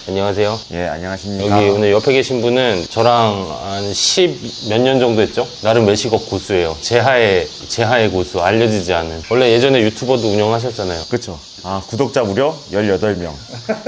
안녕하세요. 예, 안녕하십니까. 여기 오늘 옆에 계신 분은 저랑 한 10 몇 년 정도 했죠? 나름 외식업 고수예요. 제하의 고수, 알려지지 않은. 원래 예전에 유튜버도 운영하셨잖아요. 그쵸. 구독자 무려 18명.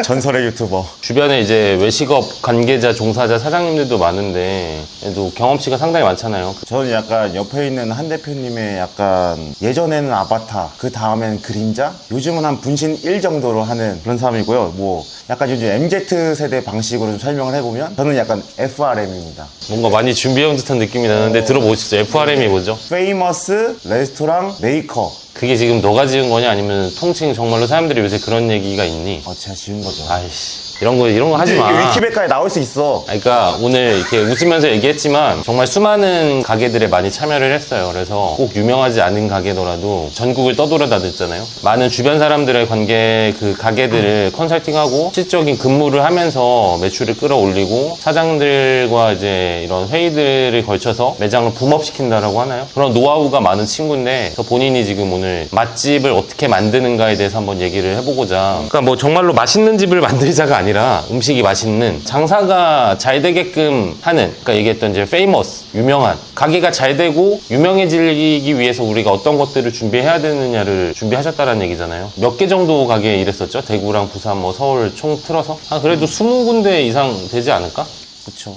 전설의 유튜버. 주변에 이제 외식업 관계자, 종사자, 사장님들도 많은데 또 경험치가 상당히 많잖아요. 저는 약간 옆에 있는 한 대표님의 약간 예전에는 아바타, 그 다음엔 그림자, 요즘은 한 분신 1 정도로 하는 그런 사람이고요. 뭐 약간 요즘 MZ세대 방식으로 좀 설명을 해보면 저는 약간 FRM입니다. 뭔가 많이 준비해온 듯한 느낌이 나는데 들어보시죠. FRM이 뭐죠? 페이머스 레스토랑 메이커. 그게 지금 너가 지은 거냐 아니면 통칭 정말로 사람들이 요새 그런 얘기가 있니? 제가 지은 거죠. 아이씨. 이런 거 하지 마. 이게 위키백과에 나올 수 있어. 그러니까 오늘 이렇게 웃으면서 얘기했지만 정말 수많은 가게들에 많이 참여를 했어요. 그래서 꼭 유명하지 않은 가게더라도 전국을 떠돌아다녔잖아요. 많은 주변 사람들의 관계 그 가게들을 컨설팅하고 실질적인 근무를 하면서 매출을 끌어올리고 사장들과 이제 이런 회의들을 걸쳐서 매장을 붐업시킨다라고 하나요? 그런 노하우가 많은 친구인데 그래서 본인이 지금 오늘 맛집을 어떻게 만드는가에 대해서 한번 얘기를 해보고자. 그러니까 뭐 정말로 맛있는 집을 만들자가 아니라 음식이 맛있는 장사가 잘 되게끔 하는 그러니까 얘기했던 이제 페이머스 유명한 가게가 잘 되고 유명해지기 위해서 우리가 어떤 것들을 준비해야 되느냐를 준비하셨다는 얘기잖아요. 몇 개 정도 가게에 일했었죠? 대구랑 부산 뭐 서울 총 틀어서 그래도 20군데 이상 되지 않을까? 그쵸.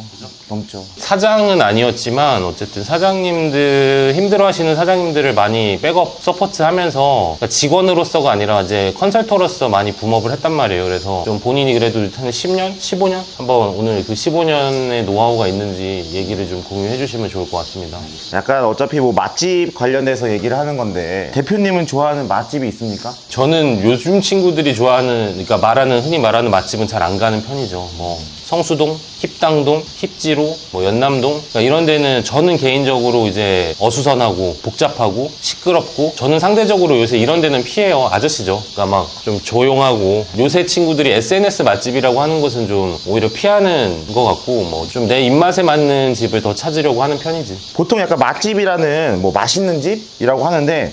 넘죠. 사장은 아니었지만 어쨌든 사장님들 힘들어하시는 사장님들을 많이 백업 서포트 하면서 그러니까 직원으로서가 아니라 이제 컨설터로서 많이 붐업을 했단 말이에요. 그래서 좀 본인이 그래도 한 10년? 15년? 한번 오늘 그 15년의 노하우가 있는지 얘기를 좀 공유해 주시면 좋을 것 같습니다. 약간 어차피 뭐 맛집 관련돼서 얘기를 하는 건데 대표님은 좋아하는 맛집이 있습니까? 저는 요즘 친구들이 좋아하는 그러니까 흔히 말하는 맛집은 잘 안 가는 편이죠. 뭐 성수동, 힙당동, 힙지로, 뭐 연남동 그러니까 이런 데는 저는 개인적으로 이제 어수선하고 복잡하고 시끄럽고 저는 상대적으로 요새 이런 데는 피해요. 아저씨죠. 그러니까 막 좀 조용하고 요새 친구들이 SNS 맛집이라고 하는 것은 좀 오히려 피하는 것 같고 뭐 좀 내 입맛에 맞는 집을 더 찾으려고 하는 편이지. 보통 약간 맛집이라는 뭐 맛있는 집이라고 하는데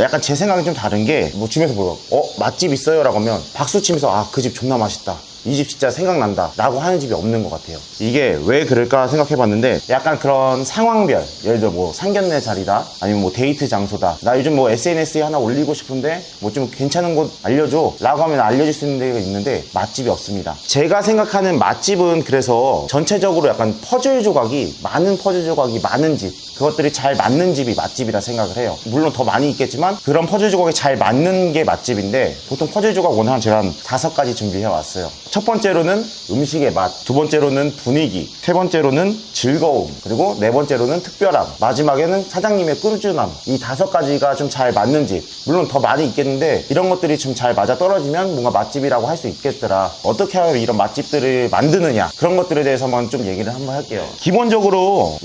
약간 제 생각이 좀 다른 게 뭐 주변에서 물어 맛집 있어요? 라고 하면 박수 치면서 그 집 존나 맛있다. 이 집 진짜 생각난다 라고 하는 집이 없는 것 같아요. 이게 왜 그럴까 생각해봤는데 약간 그런 상황별 예를 들어 뭐 상견례 자리다 아니면 뭐 데이트 장소다 나 요즘 뭐 SNS에 하나 올리고 싶은데 뭐 좀 괜찮은 곳 알려줘 라고 하면 알려줄 수 있는 데가 있는데 맛집이 없습니다. 제가 생각하는 맛집은 그래서 전체적으로 약간 퍼즐 조각이 많은 집 그것들이 잘 맞는 집이 맛집이라 생각을 해요. 물론 더 많이 있겠지만 그런 퍼즐 조각이 잘 맞는 게 맛집인데 보통 퍼즐 조각 오늘 제가 한 5가지 준비해 왔어요. 첫 번째로는 음식의 맛, 두 번째로는 분위기, 세 번째로는 즐거움, 그리고 네 번째로는 특별함, 마지막에는 사장님의 꾸준함. 이 5가지가 좀 잘 맞는 집. 물론 더 많이 있겠는데 이런 것들이 좀 잘 맞아 떨어지면 뭔가 맛집이라고 할 수 있겠더라. 어떻게 하면 이런 맛집들을 만드느냐 그런 것들에 대해서만 좀 얘기를 한번 할게요. 기본적으로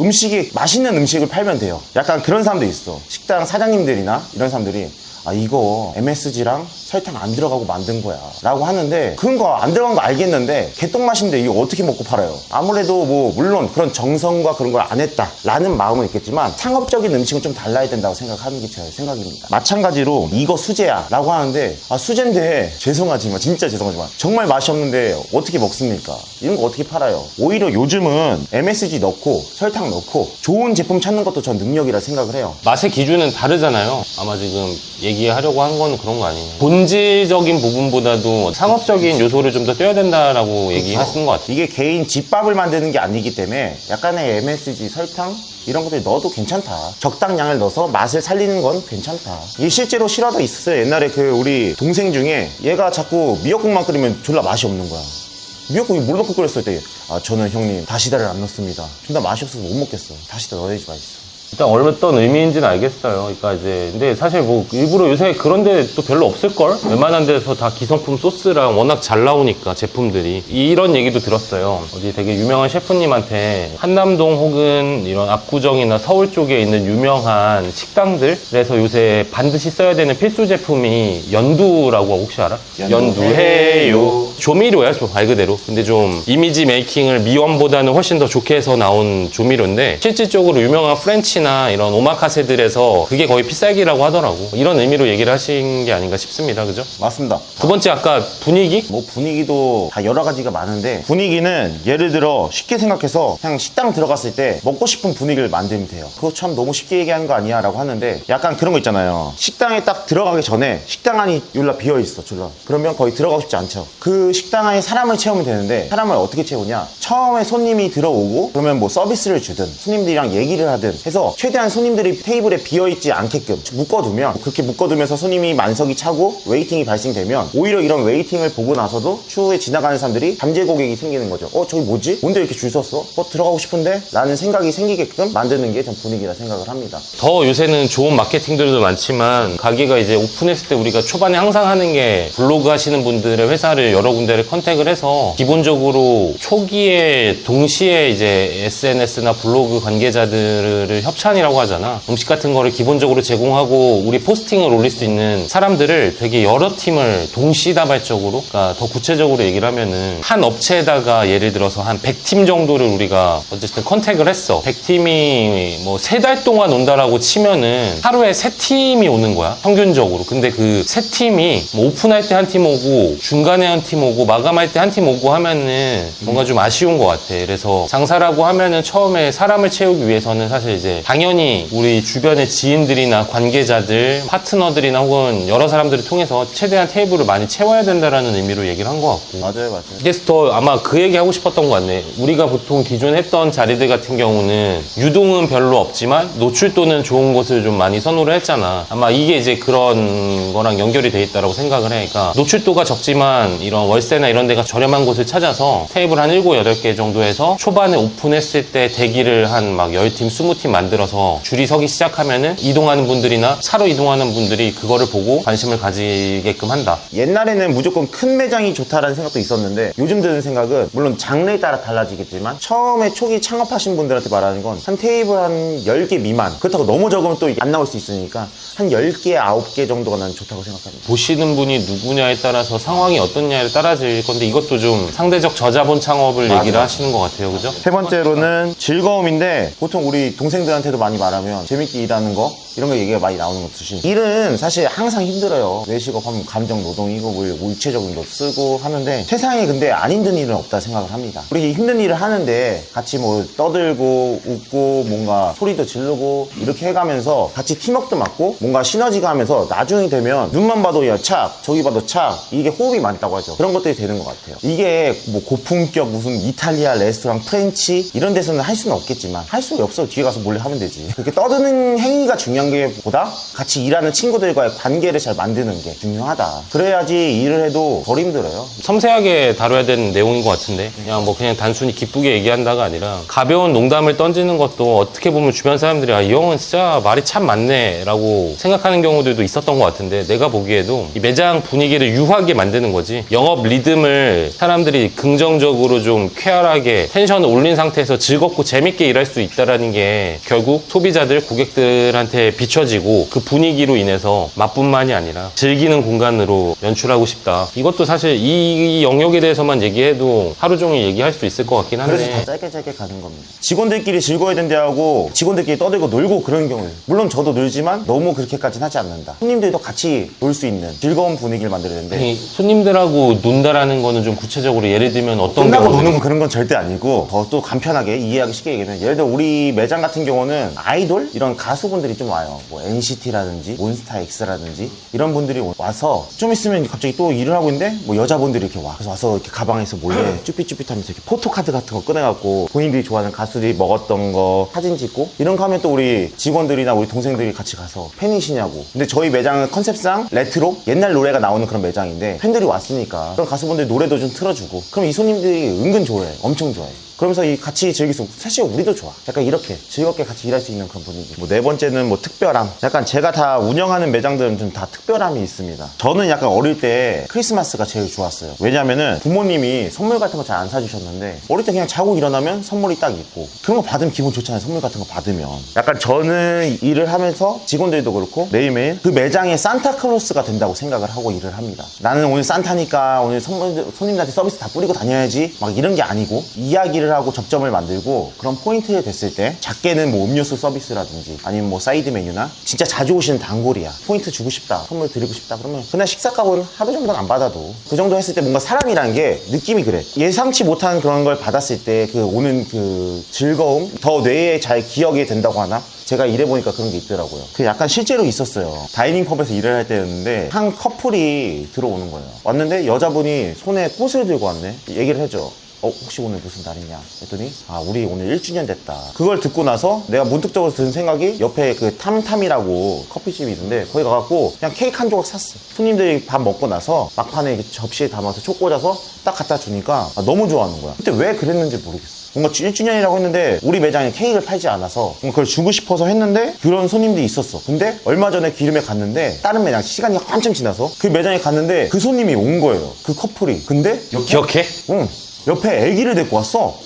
맛있는 음식을 팔면 돼요. 약간 그런 사람도 있어. 식당 사장님들이나 이런 사람들이 이거 MSG랑 설탕 안 들어가고 만든 거야 라고 하는데 그런 거 안 들어간 거 알겠는데 개똥맛인데 이거 어떻게 먹고 팔아요? 아무래도 뭐 물론 그런 정성과 그런 걸 안 했다 라는 마음은 있겠지만 상업적인 음식은 좀 달라야 된다고 생각하는 게 제 생각입니다. 마찬가지로 이거 수제야 라고 하는데 수제인데 진짜 죄송하지만 정말 맛이 없는데 어떻게 먹습니까? 이런 거 어떻게 팔아요? 오히려 요즘은 MSG 넣고 설탕 넣고 좋은 제품 찾는 것도 전 능력이라 생각을 해요. 맛의 기준은 다르잖아요. 아마 지금 얘기하려고 한 건 그런 거 아니에요. 본질적인 부분보다도 상업적인 요소를 좀 더 떼야 된다라고 얘기하시는 것 같아요. 이게 개인 집밥을 만드는 게 아니기 때문에 약간의 MSG, 설탕 이런 것들 넣어도 괜찮다. 적당량을 넣어서 맛을 살리는 건 괜찮다. 이게 실제로 실화도 있었어요. 옛날에 우리 동생 중에 얘가 자꾸 미역국만 끓이면 졸라 맛이 없는 거야. 미역국이 물 넣고 끓였을 때 저는 형님 다시다를 안 넣습니다. 존나 맛이 없어서 못 먹겠어. 다시다 넣어야지 맛있어. 일단 어떤 의미인지는 알겠어요. 그러니까 이제 근데 사실 뭐 일부러 요새 그런 데 또 별로 없을걸? 웬만한 데서 다 기성품 소스랑 워낙 잘 나오니까 제품들이 이런 얘기도 들었어요. 어디 되게 유명한 셰프님한테 한남동 혹은 이런 압구정이나 서울 쪽에 있는 유명한 식당들 그래서 요새 반드시 써야 되는 필수 제품이 연두라고 혹시 알아? 연두해요. 조미료야, 말 그대로. 근데 좀 이미지 메이킹을 미원보다는 훨씬 더 좋게 해서 나온 조미료인데 실질적으로 유명한 프렌치나 이런 오마카세들에서 그게 거의 필살기라고 하더라고. 이런 의미로 얘기를 하신 게 아닌가 싶습니다. 그죠? 맞습니다. 두 번째 아까 분위기? 뭐 분위기도 다 여러 가지가 많은데 분위기는 예를 들어 쉽게 생각해서 그냥 식당 들어갔을 때 먹고 싶은 분위기를 만들면 돼요. 그거 참 너무 쉽게 얘기하는 거 아니야 라고 하는데 약간 그런 거 있잖아요. 식당에 딱 들어가기 전에 식당 안이 율라 비어있어 줄라. 그러면 거의 들어가고 싶지 않죠. 그 식당 안에 사람을 채우면 되는데 사람을 어떻게 채우냐, 처음에 손님이 들어오고 그러면 뭐 서비스를 주든 손님들이랑 얘기를 하든 해서 최대한 손님들이 테이블에 비어있지 않게끔 묶어두면, 그렇게 묶어두면서 손님이 만석이 차고 웨이팅이 발생되면 오히려 이런 웨이팅을 보고 나서도 추후에 지나가는 사람들이 잠재 고객이 생기는 거죠. 저기 뭐지? 뭔데 이렇게 줄 섰어? 들어가고 싶은데? 라는 생각이 생기게끔 만드는 게 전 분위기라 생각을 합니다. 더 요새는 좋은 마케팅들도 많지만 가게가 이제 오픈했을 때 우리가 초반에 항상 하는 게 블로그 하시는 분들의 회사를 여러 군데를 컨택을 해서 기본적으로 초기에 동시에 이제 SNS나 블로그 관계자들을 협찬이라고 하잖아. 음식 같은 거를 기본적으로 제공하고 우리 포스팅을 올릴 수 있는 사람들을 되게 여러 팀을 동시다발적으로, 그러니까 더 구체적으로 얘기를 하면은 한 업체에다가 예를 들어서 한 100팀 정도를 우리가 어쨌든 컨택을 했어. 100팀이 뭐 3달 동안 온다라고 치면은 하루에 3팀이 오는 거야, 평균적으로. 근데 그 3팀이 뭐 오픈할 때 한 팀 오고 중간에 한 팀 오고 마감할 때 한 팀 오고 하면은 뭔가 좀 아쉬운 것 같아. 그래서 장사라고 하면은 처음에 사람을 채우기 위해서는 사실 이제 당연히 우리 주변의 지인들이나 관계자들, 파트너들이나 혹은 여러 사람들을 통해서 최대한 테이블을 많이 채워야 된다라는 의미로 얘기를 한 것 같고. 맞아요. 그래서 더 아마 그 얘기 하고 싶었던 것 같네. 우리가 보통 기존 했던 자리들 같은 경우는 유동은 별로 없지만 노출도는 좋은 곳을 좀 많이 선호를 했잖아. 아마 이게 이제 그런 거랑 연결이 돼 있다고 생각을 해. 그러니까 노출도가 적지만 이런 월세나 이런 데가 저렴한 곳을 찾아서 테이블 한 7, 8개 정도 해서 초반에 오픈했을 때 대기를 한 막 10팀, 20팀 만들어서 줄이 서기 시작하면은 이동하는 분들이나 차로 이동하는 분들이 그거를 보고 관심을 가지게끔 한다. 옛날에는 무조건 큰 매장이 좋다라는 생각도 있었는데 요즘 드는 생각은, 물론 장르에 따라 달라지겠지만 처음에 초기 창업하신 분들한테 말하는 건 한 테이블 한 10개 미만, 그렇다고 너무 적으면 또 안 나올 수 있으니까 한 10개, 9개 정도가 난 좋다고 생각합니다. 보시는 분이 누구냐에 따라서 상황이 어떻냐에 따라질 건데 이것도 좀 상대적 저자본 창업을 맞아. 얘기를 하시는 것 같아요. 그죠? 세 번째로는 즐거움인데, 보통 우리 동생들한테도 많이 말하면 재밌게 일하는 거 이런 거 얘기가 많이 나오는 것듯이, 일은 사실 항상 힘들어요. 외식업 하면 감정 노동이고 뭐 육체적인 거 쓰고 하는데 세상에 근데 안 힘든 일은 없다 생각을 합니다. 우리 힘든 일을 하는데 같이 뭐 떠들고 웃고 뭔가 소리도 지르고 이렇게 해가면서 같이 팀워크도 맞고 뭔가 시너지가 하면서 나중에 되면 눈만 봐도 야 착, 저기 봐도 착, 이게 호흡이 맞다고 하죠. 그런 것들이 되는 것 같아요. 이게 뭐 고품격 무슨 이탈리아 레스토랑 프렌치 이런 데서는 할 수는 없겠지만 할 수가 없어. 뒤에 가서 몰래 하면 되지. 그렇게 떠드는 행위가 중요한 게 보다 같이 일하는 친구들과의 관계를 잘 만드는 게 중요하다. 그래야지 일을 해도 덜 힘들어요. 섬세하게 다뤄야 되는 내용인 것 같은데 그냥 단순히 기쁘게 얘기한다가 아니라 가벼운 농담을 던지는 것도 어떻게 보면 주변 사람들이 이 형은 진짜 말이 참 많네 라고 생각하는 경우들도 있었던 것 같은데, 내가 보기에도 이 매장 분위기를 유하게 만드는 거지, 영업 리듬을 사람들이 긍정적으로 좀 쾌활하게 텐션을 올린 상태에서 즐겁고 재밌게 일할 수 있다는 게 결국 소비자들, 고객들한테 비춰지고 그 분위기로 인해서 맛뿐만이 아니라 즐기는 공간으로 연출하고 싶다. 이것도 사실 이 영역에 대해서만 얘기해도 하루 종일 얘기할 수 있을 것 같긴 한데, 그래서 다 짧게 가는 겁니다. 직원들끼리 즐거워야 된다고 직원들끼리 떠들고 놀고 그런 경우에, 물론 저도 놀지만 너무 그렇게까지는 하지 않는다. 손님들도 같이 놀 수 있는 즐거운 분위기를 만들어야 되는데, 아니, 손님들하고 논다라는 거는 좀 구체적으로 예를 들면 어떤 끝나고 경우들이 노는 그런 건 절대 아니고, 더 또 간편하게 이해하기 쉽게 얘기하면, 예를 들어 우리 매장 같은 경우는 아이돌 이런 가수분들이 좀 와요. 뭐 NCT라든지 몬스타엑스라든지 이런 분들이 와서 좀 있으면 갑자기 또 일을 하고 있는데 뭐 여자분들이 이렇게 와. 그래서 와서 이렇게 가방에서 몰래 쭈삣쭈삣하면서 이렇게 포토카드 같은 거 꺼내갖고 본인들이 좋아하는 가수들이 먹었던 거 사진 찍고 이런 거 하면 또 우리 직원들이나 우리 동생들이 같이 가서 팬이시냐고. 근데 저희 매장은 컨셉상 레트로 옛날 노래가 나오는 그런 매장인데 팬들이 왔으니까 그런 가수분들 노래도 좀 틀어주고, 그럼 이 손님들이 은근 좋아해요. 엄청 좋아해요. 그러면서 이 같이 즐길 수 있고 사실 우리도 좋아. 약간 이렇게 즐겁게 같이 일할 수 있는 그런 분위기. 뭐 네 번째는 뭐 특별함. 약간 제가 다 운영하는 매장들은 좀 다 특별함이 있습니다. 저는 약간 어릴 때 크리스마스가 제일 좋았어요. 왜냐면은 부모님이 선물 같은 거 잘 안 사주셨는데 어릴 때 그냥 자고 일어나면 선물이 딱 있고 그런 거 받으면 기분 좋잖아요. 선물 같은 거 받으면. 약간 저는 일을 하면서 직원들도 그렇고 매일매일 그 매장의 산타클로스가 된다고 생각을 하고 일을 합니다. 나는 오늘 산타니까 오늘 손님들한테 서비스 다 뿌리고 다녀야지 막 이런 게 아니고 이야기를 하고 접점을 만들고 그런 포인트에 됐을 때 작게는 뭐 음료수 서비스라든지 아니면 뭐 사이드 메뉴나 진짜 자주 오시는 단골이야. 포인트 주고 싶다. 선물 드리고 싶다. 그러면 그냥 식사값은 하루 정도는 안 받아도 그 정도 했을 때 뭔가 사람이란 게 느낌이 그래. 예상치 못한 그런 걸 받았을 때 그 오는 그 즐거움 더 뇌에 잘 기억이 된다고 하나? 제가 일해보니까 그런 게 있더라고요. 그 약간 실제로 있었어요. 다이닝 펍에서 일을 할 때였는데 한 커플이 들어오는 거예요. 왔는데 여자분이 손에 꽃을 들고 왔네. 얘기를 해줘. 혹시 오늘 무슨 날이냐 했더니 우리 오늘 1주년 됐다. 그걸 듣고 나서 내가 문득적으로 든 생각이 옆에 그 탐탐이라고 커피집이 있는데 거기 가갖고 그냥 케이크 한 조각 샀어. 손님들이 밥 먹고 나서 막판에 접시에 담아서 촉 꽂아서 딱 갖다 주니까 너무 좋아하는 거야. 그때 왜 그랬는지 모르겠어. 뭔가 1주년이라고 했는데 우리 매장에 케이크를 팔지 않아서 그걸 주고 싶어서 했는데 그런 손님들이 있었어. 근데 얼마 전에 기름에 갔는데 다른 매장 시간이 한참 지나서 그 매장에 갔는데 그 손님이 온 거예요. 그 커플이. 근데 기억해? 응. 옆에 아기를 데리고 왔어.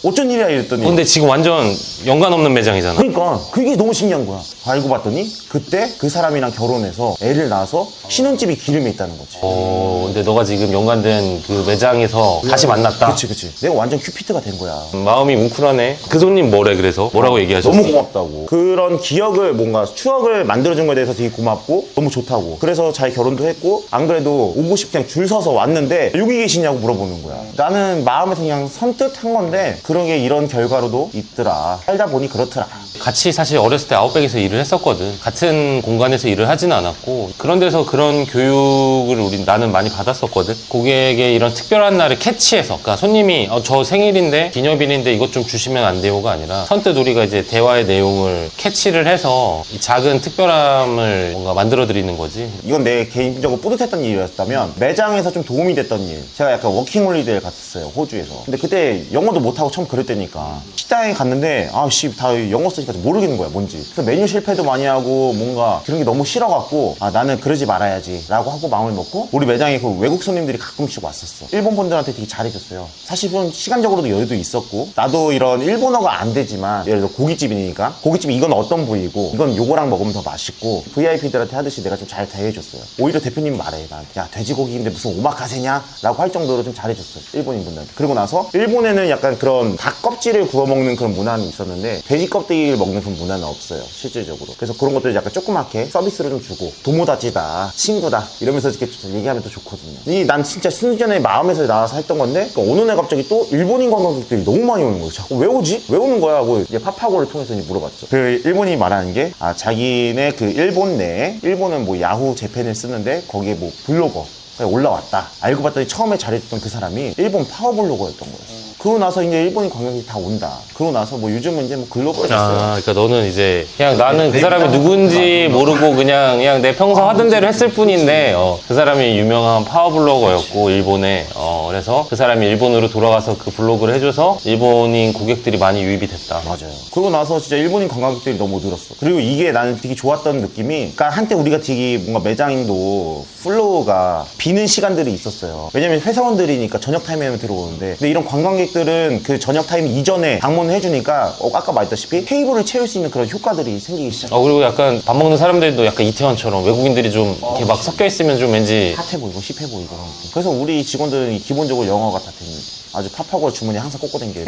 어쩐 일이야 이랬더니 근데 지금 완전 연관 없는 매장이잖아. 그러니까 그게 너무 신기한 거야. 알고 봤더니 그때 그 사람이랑 결혼해서 애를 낳아서 신혼집이 기름에 있다는 거지. 근데 너가 지금 연관된 그 매장에서 다시 만났다. 그치. 내가 완전 큐피트가 된 거야. 마음이 뭉클하네. 그 손님 뭐래 그래서? 뭐라고 얘기하셨어? 너무 고맙다고. 그런 기억을 뭔가 추억을 만들어준 거에 대해서 되게 고맙고 너무 좋다고. 그래서 잘 결혼도 했고 안 그래도 오고 싶게 그냥 줄 서서 왔는데 여기 계시냐고 물어보는 거야. 나는 마음에서 그냥 선뜻 한 건데 그런 게 이런 결과로도 있더라. 살다 보니 그렇더라. 같이 사실 어렸을 때 아웃백에서 일을 했었거든. 같은 공간에서 일을 하진 않았고 그런 데서 그런 교육을 나는 많이 받았었거든. 고객의 이런 특별한 날을 캐치해서 그러니까 손님이 저 생일인데 기념일인데 이것 좀 주시면 안 돼요가 아니라 선뜻 우리가 이제 대화의 내용을 캐치를 해서 이 작은 특별함을 뭔가 만들어 드리는 거지. 이건 내 개인적으로 뿌듯했던 일이었다면 매장에서 좀 도움이 됐던 일. 제가 약간 워킹홀리데이를 갔었어요. 호주에서. 근데 그때 영어도 못하고 처음 그럴 때니까 식당에 갔는데 다 영어 쓰니까 모르겠는 거야 뭔지. 그래서 메뉴 실패도 많이 하고 뭔가 그런 게 너무 싫어갖고 나는 그러지 말아야지 라고 하고 마음을 먹고 우리 매장에 그 외국 손님들이 가끔씩 왔었어. 일본 분들한테 되게 잘해줬어요. 사실은 시간적으로도 여유도 있었고 나도 이런 일본어가 안 되지만 예를 들어 고깃집이니까 고깃집이 이건 어떤 부위고 이건 요거랑 먹으면 더 맛있고 VIP들한테 하듯이 내가 좀 잘 대해줬어요. 오히려 대표님이 말해 나한테 야 돼지고기인데 무슨 오마카세냐? 라고 할 정도로 좀 잘해줬어요. 일본인 분들한테. 그리고 나서 일본에는 약간 그런 닭 껍질을 구워 먹는 그런 문화는 있었는데 돼지 껍데기를 먹는 그런 문화는 없어요. 실질적으로. 그래서 그런 것들 약간 조그맣게 서비스를 좀 주고 도모다치다 친구다 이러면서 이렇게 얘기하면 또 좋거든요. 난 진짜 순전히 마음에서 나와서 했던 건데 어느 날 갑자기 또 일본인 관광객들이 너무 많이 오는 거예요. 자꾸 왜 오지? 왜 오는 거야? 하고 이제 파파고를 통해서 이제 물어봤죠. 그 일본인이 말하는 게 자기네 그 일본 내에 일본은 뭐 야후 재팬을 쓰는데 거기에 뭐 블로거 올라왔다. 알고 봤더니 처음에 잘해줬던 그 사람이 일본 파워블로거였던 거였어. 그러고 나서 이제 일본인 관광객이 다 온다. 그러고 나서 뭐 요즘은 이제 뭐 글로벌했어요. 그러니까 너는 이제 그냥 나는 그 사람이 누군지 모르고 그냥 내 평소 하던 대로 했을 뿐인데 그 사람이 유명한 파워블로거였고 일본에 그래서 그 사람이 일본으로 돌아가서 그 블로그를 해줘서 일본인 고객들이 많이 유입이 됐다. 맞아요. 그러고 나서 진짜 일본인 관광객들이 너무 늘었어. 그리고 이게 나는 되게 좋았던 느낌이 그러니까 한때 우리가 되게 뭔가 매장도 플로우가 비는 시간들이 있었어요. 왜냐면 회사원들이니까 저녁 타임에만 들어오는데 근데 이런 관광객들은 그 저녁 타임 이전에 방문을 해주니까 아까 말했다시피 테이블을 채울 수 있는 그런 효과들이 생기기 시작해요. 그리고 약간 밥 먹는 사람들도 약간 이태원처럼 외국인들이 좀 이렇게 막 섞여 있으면 좀 왠지 핫해 보이고 힙해 보이고 그래서 우리 직원들은 기본적으로 영어가 다 됩니다. 아주 팝하고 주머니 항상 꽂고 다녀요.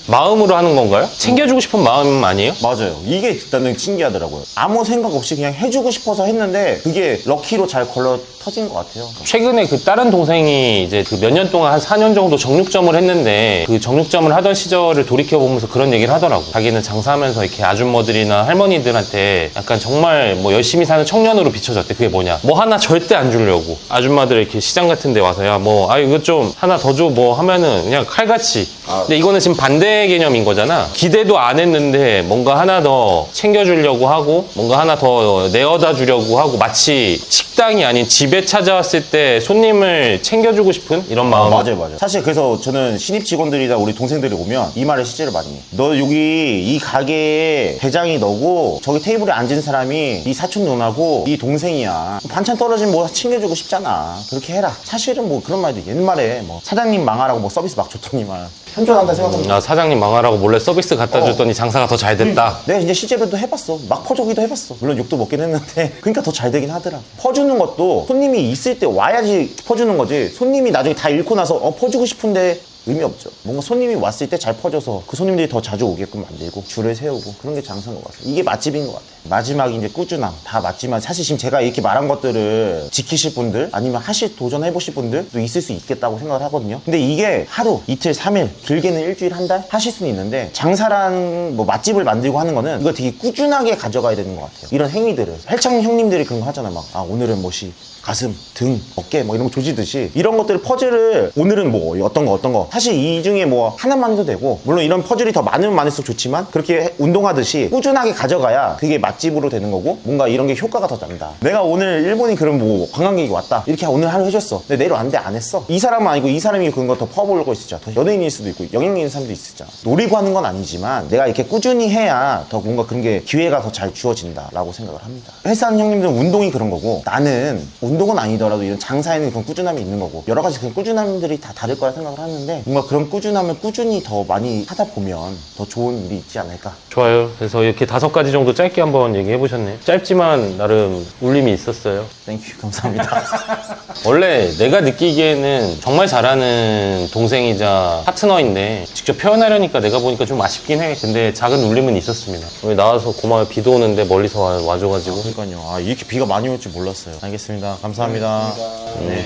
마음으로 하는 건가요? 챙겨주고 싶은 마음 아니에요? 맞아요. 이게 일단은 신기하더라고요. 아무 생각 없이 그냥 해주고 싶어서 했는데 그게 럭키로 잘 걸러 터진 것 같아요. 최근에 그 다른 동생이 이제 그 몇 년 동안 한 4년 정도 정육점을 했는데 그 정육점을 하던 시절을 돌이켜보면서 그런 얘기를 하더라고. 자기는 장사하면서 이렇게 아줌마들이나 할머니들한테 약간 정말 뭐 열심히 사는 청년으로 비춰졌대. 그게 뭐냐? 뭐 하나 절대 안 주려고. 아줌마들 이렇게 시장 같은 데 와서 야 뭐 이거 좀 하나 더 줘 뭐 하면은 거는 그냥 칼같이. 근데 이거는 지금 반대 개념인 거잖아. 기대도 안 했는데 뭔가 하나 더 챙겨주려고 하고 뭔가 하나 더 내어다 주려고 하고 마치 식당이 아닌 집에 찾아왔을 때 손님을 챙겨주고 싶은 이런 마음. 맞아요. 사실 그래서 저는 신입 직원들이나 우리 동생들이 오면 이 말을 실제로 많이 해. 너 여기 이 가게의 대장이 너고 저기 테이블에 앉은 사람이 네 사촌 누나고 네 동생이야. 반찬 떨어지면 뭐 챙겨주고 싶잖아. 그렇게 해라. 사실은 뭐 그런 말도 옛말에 뭐 사장님 망하라고 뭐 서비스 막 줬더니만 현존한다 생각합니다. 사장님 망하라고 몰래 서비스 갖다 줬더니 장사가 더 잘 됐다. 내가 이제 실제로도 해봤어. 막 퍼주기도 해봤어. 물론 욕도 먹긴 했는데 그러니까 더 잘 되긴 하더라. 퍼주는 것도 손님이 있을 때 와야지 퍼주는 거지. 손님이 나중에 다 잃고 나서 퍼주고 싶은데 의미 없죠. 뭔가 손님이 왔을 때 잘 퍼져서 그 손님들이 더 자주 오게끔 만들고 줄을 세우고 그런 게 장사인 것 같아요. 이게 맛집인 것 같아요. 마지막에 이제 꾸준함. 다 맞지만 사실 지금 제가 이렇게 말한 것들을 지키실 분들 아니면 도전해보실 분들도 있을 수 있겠다고 생각을 하거든요. 근데 이게 하루, 이틀, 3일, 길게는 일주일, 한 달 하실 수는 있는데 장사라는 뭐 맛집을 만들고 하는 거는 이거 되게 꾸준하게 가져가야 되는 것 같아요. 이런 행위들을. 헬창 형님들이 그런 거 하잖아요. 막 오늘은 뭐시 가슴, 등, 어깨 뭐 이런 거 조지듯이 이런 것들 퍼즐을 오늘은 뭐 어떤 거 사실 이 중에 뭐 하나만 해도 되고 물론 이런 퍼즐이 더 많으면 많을수록 좋지만 그렇게 운동하듯이 꾸준하게 가져가야 그게 맛집으로 되는 거고 뭔가 이런 게 효과가 더 난다. 내가 오늘 일본인 그런 뭐 관광객이 왔다 이렇게 오늘 하루 해줬어. 근데 내일 왔는데 안 했어. 이 사람은 아니고 이 사람이 그런 거 더 퍼보려고 있었잖아. 더 연예인일 수도 있고 영향력 있는 사람도 있었잖아. 노리고 하는 건 아니지만 내가 이렇게 꾸준히 해야 더 뭔가 그런 게 기회가 더 잘 주어진다라고 생각을 합니다. 헬스하는 형님들은 운동이 그런 거고 나는 운동은 아니더라도 이런 장사에는 그런 꾸준함이 있는 거고 여러 가지 그런 꾸준함들이 다 다를 거라 생각을 하는데 뭔가 그런 꾸준함을 꾸준히 더 많이 하다 보면 더 좋은 일이 있지 않을까. 좋아요. 그래서 이렇게 5가지 정도 짧게 한번 얘기해 보셨네요. 짧지만 나름 울림이 있었어요. 땡큐 감사합니다. 원래 내가 느끼기에는 정말 잘하는 동생이자 파트너인데 직접 표현하려니까 내가 보니까 좀 아쉽긴 해. 근데 작은 울림은 있었습니다. 오늘 나와서 고마워요. 비도 오는데 멀리서 와줘가지고. 그러니까요. 이렇게 비가 많이 올 줄 몰랐어요. 알겠습니다. 감사합니다. 네.